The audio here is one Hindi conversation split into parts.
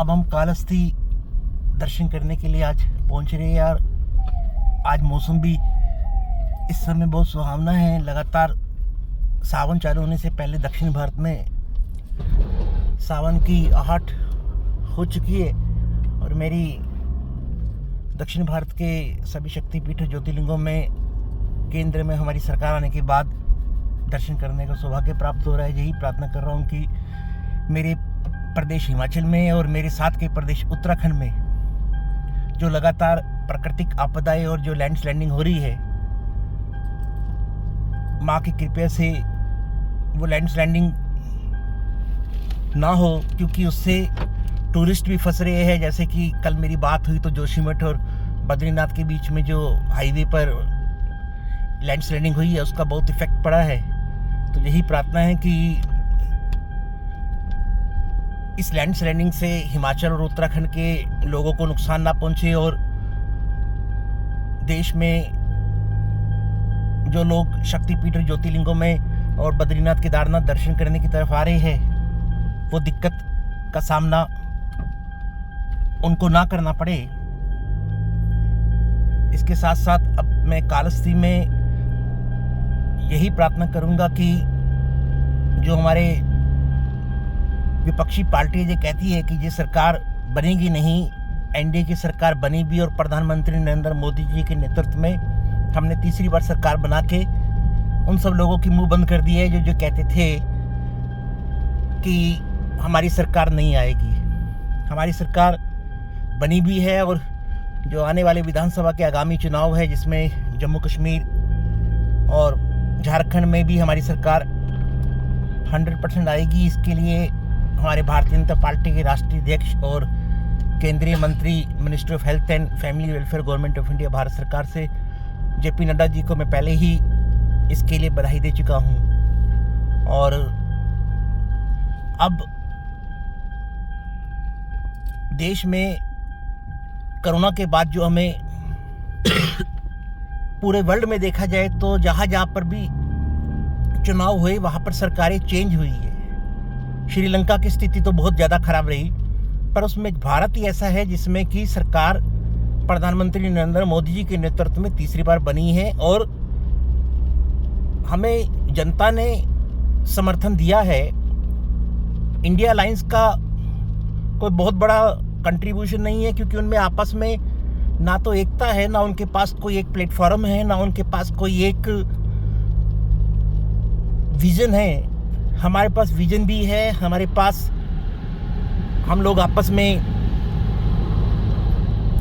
अब हम कालहस्ती दर्शन करने के लिए आज पहुंच रहे हैं यार। आज मौसम भी इस समय बहुत सुहावना है। लगातार सावन चालू होने से पहले दक्षिण भारत में सावन की आहट हो चुकी है और मेरी दक्षिण भारत के सभी शक्तिपीठ ज्योतिर्लिंगों में केंद्र में हमारी सरकार आने के बाद दर्शन करने का सौभाग्य प्राप्त हो रहा है। यही प्रार्थना कर रहा हूँ कि मेरे प्रदेश हिमाचल में और मेरे साथ के प्रदेश उत्तराखंड में जो लगातार प्राकृतिक आपदाएं और जो लैंडस्लाइडिंग हो रही है, माँ की कृपा से वो लैंडस्लाइडिंग ना हो, क्योंकि उससे टूरिस्ट भी फंस रहे हैं। जैसे कि कल मेरी बात हुई तो जोशीमठ और बद्रीनाथ के बीच में जो हाईवे पर लैंडस्लाइडिंग हुई है उसका बहुत इफेक्ट पड़ा है। तो यही प्रार्थना है कि इस लैंडस्लाइडिंग से हिमाचल और उत्तराखंड के लोगों को नुकसान ना पहुंचे और देश में जो लोग शक्तिपीठ ज्योतिर्लिंगों में और बद्रीनाथ केदारनाथ दर्शन करने की तरफ आ रहे हैं वो दिक्कत का सामना उनको ना करना पड़े। इसके साथ साथ अब मैं कालहस्ती में यही प्रार्थना करूंगा कि जो हमारे विपक्षी पार्टी ये कहती है कि ये सरकार बनेगी नहीं, एनडीए की सरकार बनी भी और प्रधानमंत्री नरेंद्र मोदी जी के नेतृत्व में हमने तीसरी बार सरकार बना के उन सब लोगों की मुंह बंद कर दी है जो कहते थे कि हमारी सरकार नहीं आएगी। हमारी सरकार बनी भी है और जो आने वाले विधानसभा के आगामी चुनाव है जिसमें जम्मू कश्मीर और झारखंड में भी हमारी सरकार 100% आएगी। इसके लिए हमारे भारतीय जनता पार्टी के राष्ट्रीय अध्यक्ष और केंद्रीय मंत्री ministry of health and family welfare government of India Bharat सरकार से जेपी नड्डा जी को मैं पहले ही इसके लिए बधाई दे चुका हूँ। और अब देश में कोरोना के बाद जो हमें पूरे वर्ल्ड में देखा जाए तो जहाँ पर भी चुनाव हुए वहाँ पर सरकारें चेंज हुई है। श्रीलंका की स्थिति तो बहुत ज़्यादा खराब रही, पर उसमें भारत ही ऐसा है जिसमें कि सरकार प्रधानमंत्री नरेंद्र मोदी जी के नेतृत्व में तीसरी बार बनी है और हमें जनता ने समर्थन दिया है। इंडिया अलायंस का कोई बहुत बड़ा कंट्रीब्यूशन नहीं है क्योंकि उनमें आपस में ना तो एकता है, ना उनके पास कोई एक प्लेटफॉर्म है, ना उनके पास कोई एक विजन है। हमारे पास विजन भी है, हमारे पास हम लोग आपस में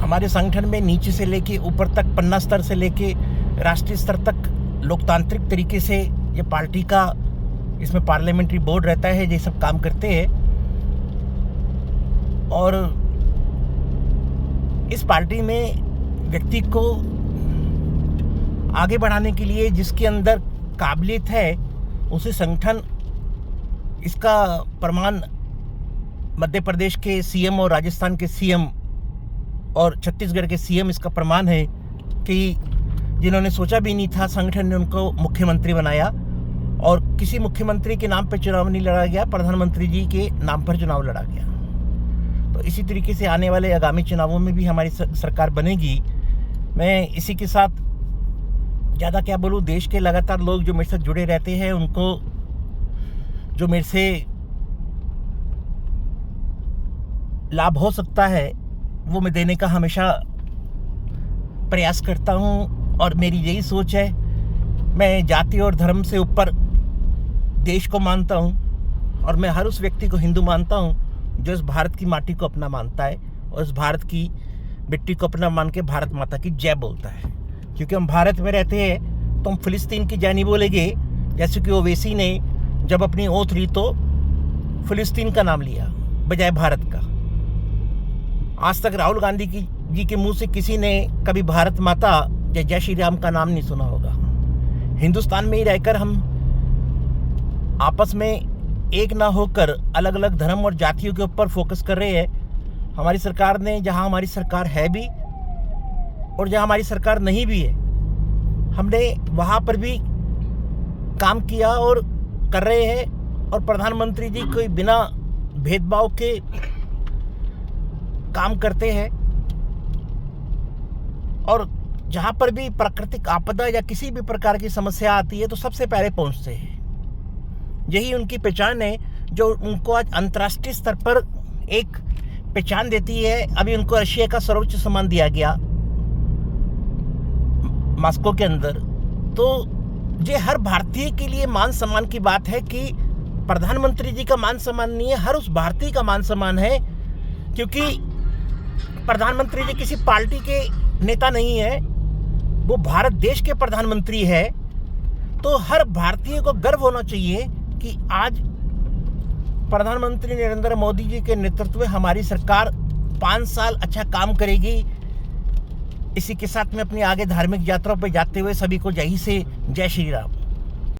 हमारे संगठन में नीचे से लेके ऊपर तक पन्ना स्तर से लेके राष्ट्रीय स्तर तक लोकतांत्रिक तरीके से ये पार्टी का इसमें पार्लियामेंट्री बोर्ड रहता है, ये सब काम करते हैं। और इस पार्टी में व्यक्ति को आगे बढ़ाने के लिए जिसके अंदर काबिलियत है उसे संगठन, इसका प्रमाण मध्य प्रदेश के सीएम और राजस्थान के सीएम और छत्तीसगढ़ के सीएम इसका प्रमाण है कि जिन्होंने सोचा भी नहीं था संगठन ने उनको मुख्यमंत्री बनाया और किसी मुख्यमंत्री के नाम पर चुनाव नहीं लड़ा गया, प्रधानमंत्री जी के नाम पर चुनाव लड़ा गया। तो इसी तरीके से आने वाले आगामी चुनावों में भी हमारी सरकार बनेगी। मैं इसी के साथ ज़्यादा क्या बोलूँ, देश के लगातार लोग जो मेरे साथ जुड़े रहते हैं उनको जो मेरे से लाभ हो सकता है वो मैं देने का हमेशा प्रयास करता हूँ और मेरी यही सोच है। मैं जाति और धर्म से ऊपर देश को मानता हूँ और मैं हर उस व्यक्ति को हिंदू मानता हूँ जो इस भारत की माटी को अपना मानता है और इस भारत की मिट्टी को अपना मान के भारत माता की जय बोलता है। क्योंकि हम भारत में रहते हैं तो हम फिलिस्तीन की जय नहीं बोलेंगे, जैसे कि ओवैसी ने जब अपनी ओथ ली तो फिलिस्तीन का नाम लिया बजाय भारत का। आज तक राहुल गांधी जी के मुंह से किसी ने कभी भारत माता या जय श्री राम का नाम नहीं सुना होगा। हिंदुस्तान में ही रहकर हम आपस में एक ना होकर अलग अलग धर्म और जातियों के ऊपर फोकस कर रहे हैं। हमारी सरकार ने, जहां हमारी सरकार है भी और जहां हमारी सरकार नहीं भी है, हमने वहां पर भी काम किया और कर रहे हैं। और प्रधानमंत्री जी कोई बिना भेदभाव के काम करते हैं और जहाँ पर भी प्राकृतिक आपदा या किसी भी प्रकार की समस्या आती है तो सबसे पहले पहुँचते हैं। यही उनकी पहचान है जो उनको आज अंतर्राष्ट्रीय स्तर पर एक पहचान देती है। अभी उनको रशिया का सर्वोच्च सम्मान दिया गया मॉस्को के अंदर। तो ये हर भारतीय के लिए मान सम्मान की बात है कि प्रधानमंत्री जी का मान सम्मान नहीं है, हर उस भारतीय का मान सम्मान है, क्योंकि प्रधानमंत्री जी किसी पार्टी के नेता नहीं है, वो भारत देश के प्रधानमंत्री है। तो हर भारतीय को गर्व होना चाहिए कि आज प्रधानमंत्री नरेंद्र मोदी जी के नेतृत्व में हमारी सरकार 5 साल अच्छा काम करेगी। इसी के साथ में अपनी आगे धार्मिक यात्रा पर जाते हुए सभी को जय से जय श्री राम।